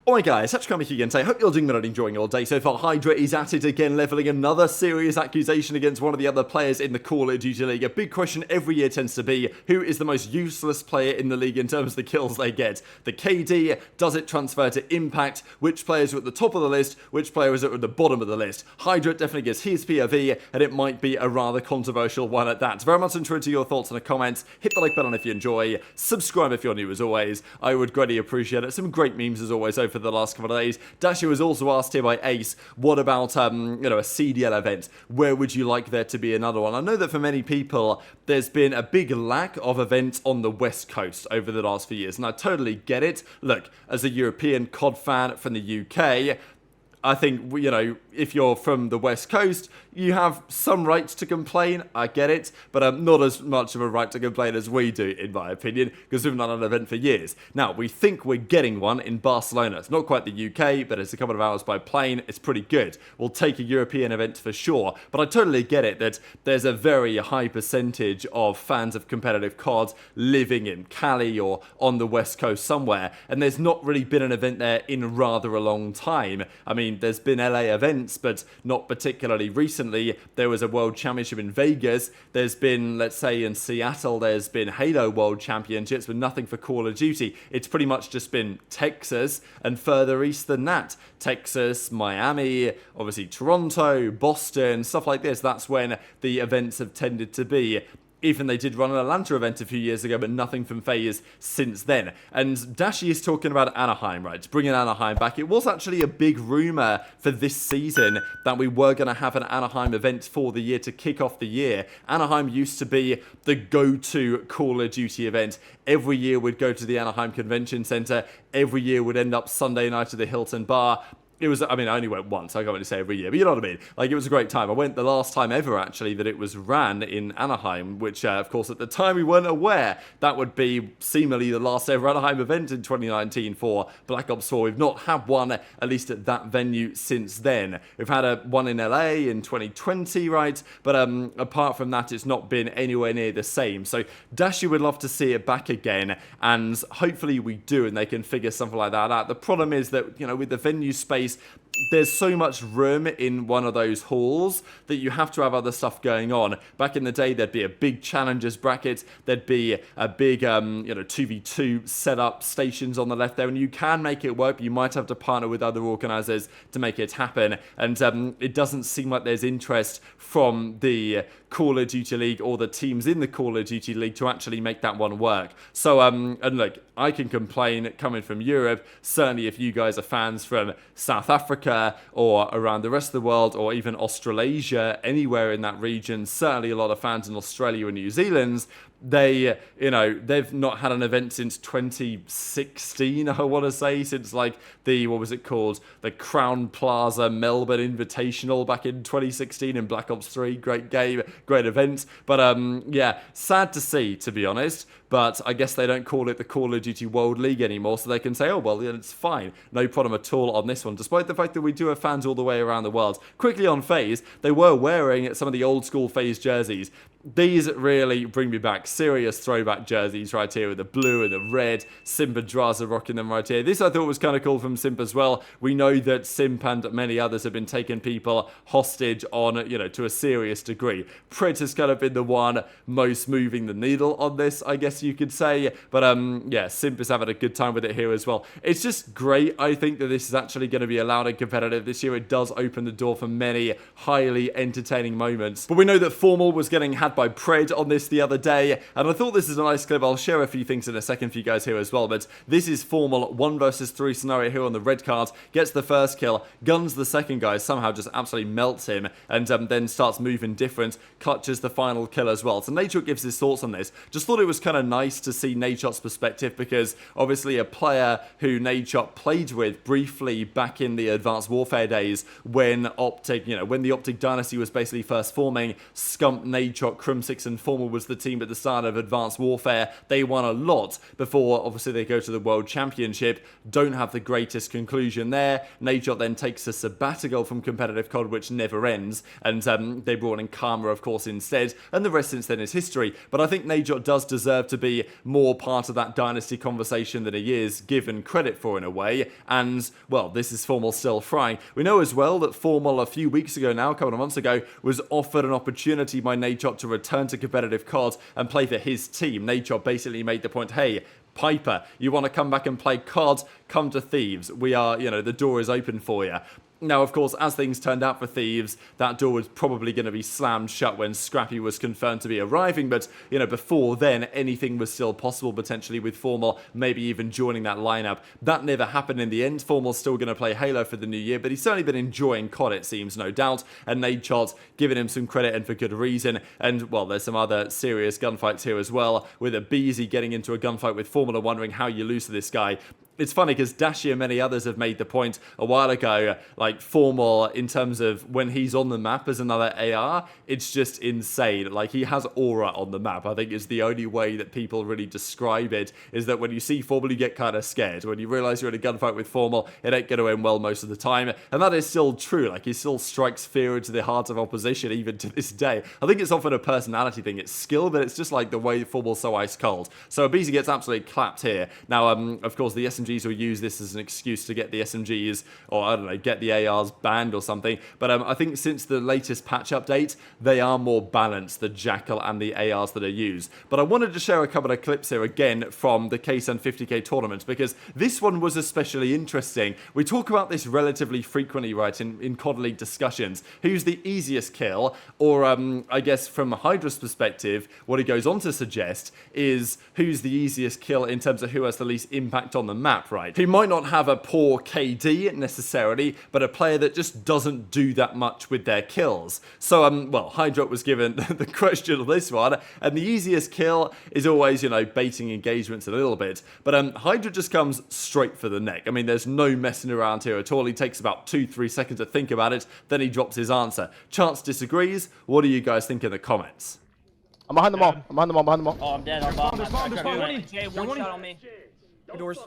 Alright guys, such coming again today. Hope you're doing well and enjoying your day so far. HyDra is at it again, levelling another serious accusation against one of the other players in the Call of Duty League. A big question every year tends to be, who is the most useless player in the league in terms of the kills they get? The KD, does it transfer to impact? Which players are at the top of the list? Which players are at the bottom of the list? HyDra definitely gets his POV, and it might be a rather controversial one at that. Very much interested to your thoughts in the comments. Hit the like button if you enjoy. Subscribe if you're new as always. I would greatly appreciate it. Some great memes as always over the last couple of days. Dashy was also asked here by Ace, what about a CDL event? Where would you like there to be another one? I know that for many people, there's been a big lack of events on the West Coast over the last few years, and I totally get it. Look, as a European COD fan from the UK, I think, if you're from the West Coast, you have some rights to complain, I get it, but not as much of a right to complain as we do, in my opinion, because we've not had an event for years. Now, we think we're getting one in Barcelona. It's not quite the UK, but it's a couple of hours by plane. It's pretty good. We'll take a European event for sure, but I totally get it that there's a very high percentage of fans of competitive COD living in Cali or on the West Coast somewhere, and there's not really been an event there in rather a long time. I mean, there's been LA events, but not particularly recently. There was a World Championship in Vegas. There's been, let's say, in Seattle, there's been Halo World Championships, but nothing for Call of Duty. It's pretty much just been Texas and further east than that. Texas, Miami, obviously Toronto, Boston, stuff like this. That's when the events have tended to be. Even they did run an Atlanta event a few years ago, but nothing from FaZe since then. And Dashy is talking about Anaheim, right? Bringing Anaheim back. It was actually a big rumour for this season that we were going to have an Anaheim event for the year to kick off the year. Anaheim used to be the go-to Call of Duty event. Every year we'd go to the Anaheim Convention Center. Every year would end up Sunday night at the Hilton Bar. It was, I only went once, I can't really say every year, but you know what I mean? Like, it was a great time. I went the last time ever, actually, that it was ran in Anaheim, which, of course, at the time we weren't aware that would be seemingly the last ever Anaheim event in 2019 for Black Ops 4. We've not had one, at least at that venue, since then. We've had one in LA in 2020, right? But apart from that, it's not been anywhere near the same. So Dashy would love to see it back again, and hopefully we do, and they can figure something like that out. The problem is that, with the venue space, there's so much room in one of those halls that you have to have other stuff going on. Back in the day, there'd be a big challenges bracket, there'd be a big 2v2 setup stations on the left there, and you can make it work, but you might have to partner with other organizers to make it happen. And it doesn't seem like there's interest from the Call of Duty League or the teams in the Call of Duty League to actually make that one work. So, and look, I can complain coming from Europe. Certainly if you guys are fans from South Africa or around the rest of the world, or even Australasia, anywhere in that region, certainly a lot of fans in Australia and New Zealand, they've not had an event since 2016, I want to say, since like the Crown Plaza Melbourne Invitational back in 2016 in Black Ops 3. Great game, great event. But yeah, sad to see, to be honest. But I guess they don't call it the Call of Duty World League anymore, so they can say, oh, well, yeah, it's fine. No problem at all on this one, despite the fact that we do have fans all the way around the world. Quickly on FaZe, they were wearing some of the old school FaZe jerseys. These really bring me back. Serious throwback jerseys right here with the blue and the red. Simp and Drazah rocking them right here. This I thought was kind of cool from Simp as well. We know that Simp and many others have been taking people hostage on, to a serious degree. Pred has kind of been the one most moving the needle on this, I guess you could say. But yeah, Simp is having a good time with it here as well. It's just great, I think, that this is actually going to be allowed and competitive this year. It does open the door for many highly entertaining moments. But we know that Formal was getting had by Pred on this the other day, and I thought this is a nice clip. I'll share a few things in a second for you guys here as well, but this is Formal 1 versus 3 scenario here on the red card. Gets the first kill, guns the second guy, somehow just absolutely melts him, and then starts moving different, clutches the final kill as well. So Nadeshot gives his thoughts on this. Just thought it was kind of nice to see Nadeshot's perspective, because obviously a player who Nadeshot played with briefly back in the Advanced Warfare days when OpTic, when the OpTic dynasty was basically first forming, Scump, Nadeshot, Kremp and Formal was the team at the start start of Advanced Warfare. They won a lot before, obviously, they go to the World Championship. Don't have the greatest conclusion there. NadeShot then takes a sabbatical from competitive COD, which never ends, and they brought in Karma, of course, instead, and the rest since then is history. But I think NadeShot does deserve to be more part of that Dynasty conversation than he is given credit for in a way, and, well, this is Formal still frying. We know as well that Formal a few weeks ago now, a couple of months ago, was offered an opportunity by NadeShot to return to competitive COD and play for his team. NadeShot basically made the point, hey, Piper, you want to come back and play COD? Come to Thieves. We are, the door is open for you. Now, of course, as things turned out for Thieves, that door was probably going to be slammed shut when Scrappy was confirmed to be arriving, but, before then, anything was still possible, potentially, with Formal maybe even joining that lineup. That never happened in the end. Formal's still going to play Halo for the new year, but he's certainly been enjoying COD, it seems, no doubt, and NadeShot giving him some credit, and for good reason, and, well, there's some other serious gunfights here as well, with aBeZy getting into a gunfight with Formal and wondering how you lose to this guy. It's funny because Dashy and many others have made the point a while ago, like Formal, in terms of when he's on the map as another AR, it's just insane. Like, he has aura on the map, I think is the only way that people really describe it, is that when you see Formal, you get kind of scared. When you realize you're in a gunfight with Formal, it ain't going to end well most of the time. And that is still true. Like, he still strikes fear into the heart of opposition, even to this day. I think it's often a personality thing. It's skill, but it's just like the way Formal's so ice cold. So aBeZy gets absolutely clapped here. Now, of course, the SMGs will use this as an excuse to get the SMGs, or I don't know, get the ARs banned or something. But I think since the latest patch update, they are more balanced, the Jackal and the ARs that are used. But I wanted to share a couple of clips here again from the KSUN 50k tournament, because this one was especially interesting. We talk about this relatively frequently, right, in COD League discussions. Who's the easiest kill? Or I guess from HyDra's perspective, what he goes on to suggest is who's the easiest kill in terms of who has the least impact on the map, right? He might not have a poor KD necessarily, but a player that just doesn't do that much with their kills. So, well, HyDra was given the question of this one, and the easiest kill is always, baiting engagements a little bit, but HyDra just comes straight for the neck. I mean, there's no messing around here at all. He takes about 2-3 seconds to think about it, then he drops his answer. Chance disagrees. What do you guys think in the comments? I'm behind them all. I'm behind them all. Behind them all. Oh, I'm dead. I'm bomb. Jay, one shot on me. Two doors.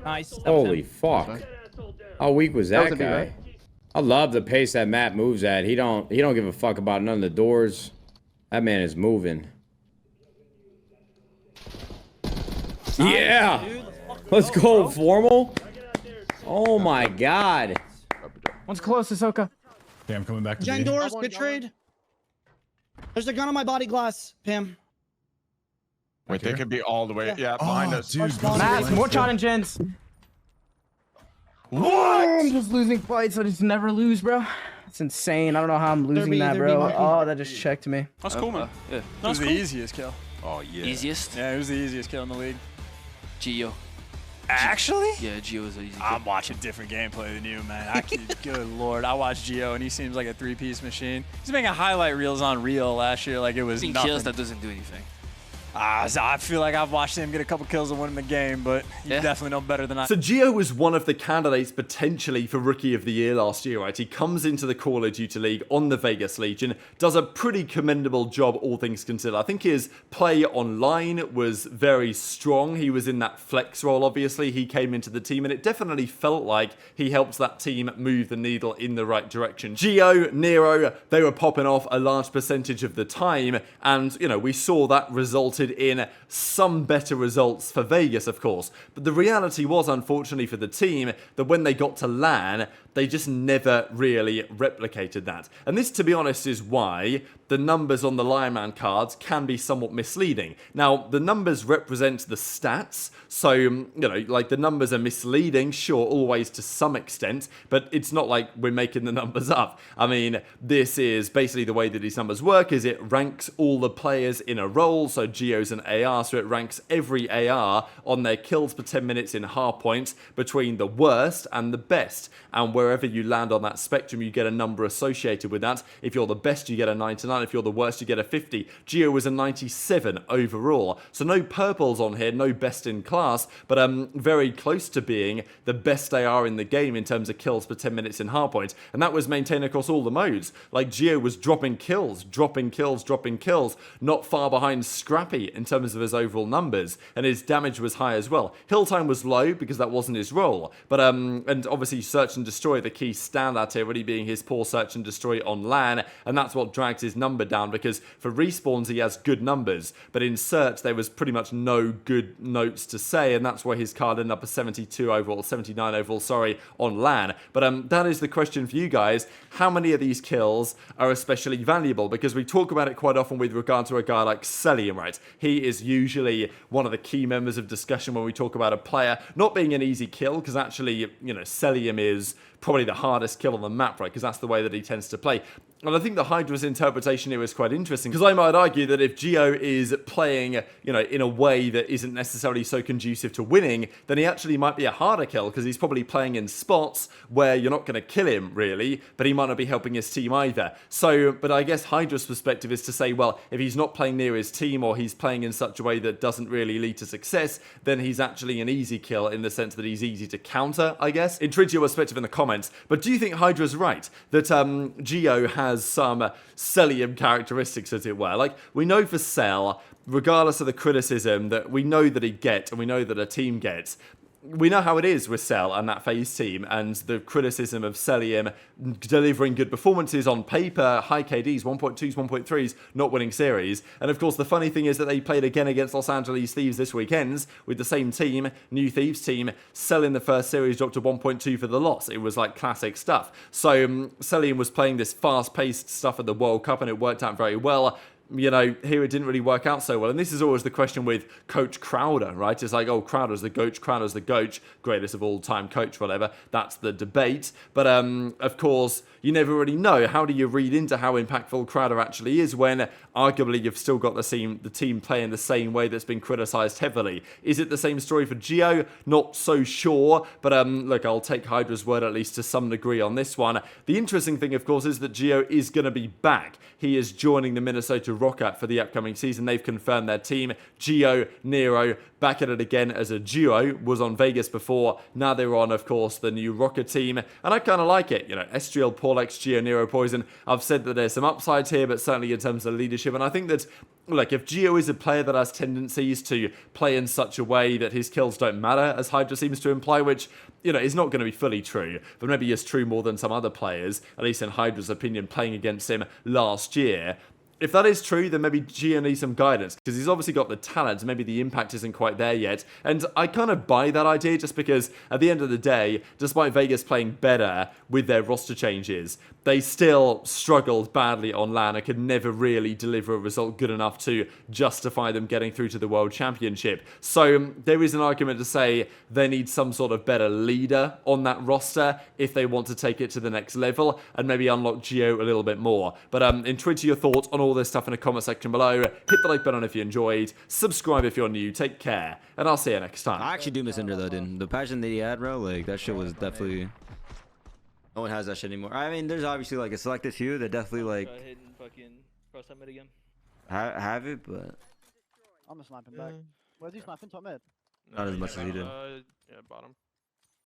Nice. Holy fuck. How weak was that guy? right? I love the pace that Matt moves at. He don't give a fuck about none of the doors. That man is moving. Yeah. Let's go, Formal. Oh my god. One's close, Ahsoka. Okay, I'm coming back to Gen B. doors, good trade. There's a gun on my body glass, Pam. Wait, they could be all the way. Yeah, behind us. Dude, Matt, more shot and gens. What? I'm just losing fights. I just never lose, bro. It's insane. I don't know how I'm losing that, bro. Oh, that just checked me. That's cool, man. Yeah. It was the easiest kill. Oh, yeah. Easiest? Yeah, it was the easiest kill in the league. Geo. Actually? Yeah, Geo is the easy kill. I'm watching different gameplay than you, man. Good lord. I watched Geo, and he seems like a three-piece machine. He's making highlight reels on Reel last year like it was nothing. Kills, that doesn't do anything. So I feel like I've watched him get a couple kills and win the game, but you definitely know better than I. So Geo was one of the candidates potentially for Rookie of the Year last year, right? He comes into the Call of Duty League on the Vegas Legion, does a pretty commendable job, all things considered. I think his play online was very strong. He was in that flex role, obviously. He came into the team, and it definitely felt like he helped that team move the needle in the right direction. Geo, Nero, they were popping off a large percentage of the time, and, we saw that resulted in some better results for Vegas, of course. But the reality was, unfortunately for the team, that when they got to LAN, they just never really replicated that. And this, to be honest, is why the numbers on the Lion cards can be somewhat misleading. Now, the numbers represent the stats, so, like, the numbers are misleading, sure, always to some extent, but it's not like we're making the numbers up. I mean, this is basically the way that these numbers work, is it ranks all the players in a role, so Geo Geo's an AR, so it ranks every AR on their kills per 10 minutes in hardpoint between the worst and the best. And wherever you land on that spectrum, you get a number associated with that. If you're the best, you get a 99. If you're the worst, you get a 50. Geo was a 97 overall. So no purples on here, no best in class, but very close to being the best AR in the game in terms of kills per 10 minutes in hardpoint. And that was maintained across all the modes. Like, Geo was dropping kills, not far behind Scrappy in terms of his overall numbers, and his damage was high as well. Hill time was low because that wasn't his role, but and obviously search and destroy, the key standout here really being his poor search and destroy on LAN, and that's what drags his number down, because for respawns he has good numbers, but in search there was pretty much no good notes to say, and that's why his card ended up a 72 overall, 79 overall, sorry, on LAN. But that is the question for you guys. How many of these kills are especially valuable? Because we talk about it quite often with regard to a guy like Cellium, right? He is usually one of the key members of discussion when we talk about a player not being an easy kill, because actually, you know, Cellium is probably the hardest kill on the map, right? Because that's the way that he tends to play. And I think the HyDra's interpretation here is quite interesting, because I might argue that if Geo is playing, you know, in a way that isn't necessarily so conducive to winning, then he actually might be a harder kill, because he's probably playing in spots where you're not going to kill him, really, but he might not be helping his team either. So, but I guess HyDra's perspective is to say, well, if he's not playing near his team, or he's playing in such a way that doesn't really lead to success, then he's actually an easy kill in the sense that he's easy to counter, I guess. Intrigue your perspective in the comments. But do you think HyDra's right that Geo has some Cellium characteristics, as it were? Like, we know for Cell, regardless of the criticism that we know that he gets, and we know that a team gets, we know how it is with Cell and that FaZe team, and the criticism of Cellium delivering good performances on paper, high KDs, 1.2s, 1.3s, not winning series. And of course, the funny thing is that they played again against Los Angeles Thieves this weekend with the same team, new Thieves team. Cell in the first series dropped to 1.2 for the loss. It was like classic stuff. So Cellium was playing this fast-paced stuff at the World Cup, and it worked out very well. You know, here it didn't really work out so well. And this is always the question with Coach Crowder, right? It's like, oh, Crowder's the GOAT, Crowder's the GOAT, greatest of all time coach, whatever. That's the debate. But, of course, you never really know. How do you read into how impactful Crowder actually is when, arguably, you've still got the team playing the same way that's been criticised heavily? Is it the same story for Geo? Not so sure. But, look, I'll take HyDra's word at least to some degree on this one. The interesting thing, of course, is that Geo is going to be back. He is joining the Minnesota Rocket for the upcoming season. They've confirmed their team. Geo, Nero, back at it again as a duo. Was on Vegas before. Now they're on, of course, the new Rocket team. And I kind of like it. You know, Estriel, Porlex, Geo, Nero, Poison. I've said that there's some upsides here, but certainly in terms of leadership. And I think that, like, if Geo is a player that has tendencies to play in such a way that his kills don't matter, as HyDra seems to imply, which, you know, is not going to be fully true, but maybe is true more than some other players, at least in HyDra's opinion, playing against him last year. If that is true, then maybe Geo needs some guidance, because he's obviously got the talent, maybe the impact isn't quite there yet. And I kind of buy that idea, just because at the end of the day, despite Vegas playing better with their roster changes, they still struggled badly on LAN and could never really deliver a result good enough to justify them getting through to the World Championship. So there is an argument to say they need some sort of better leader on that roster if they want to take it to the next level and maybe unlock Geo a little bit more. But intrigued to your thoughts on all this stuff in the comment section below. Hit the like button if you enjoyed. Subscribe if you're new. Take care, and I'll see you next time. I actually do miss Ender though, dude. The passion that he had, bro, like that shit was definitely. No one has that shit anymore. I mean, there's obviously like a selected few that definitely like have it, but I'm gonna snipe him back. Where's he sniping? Top mid? not as much as he did. Yeah, bottom.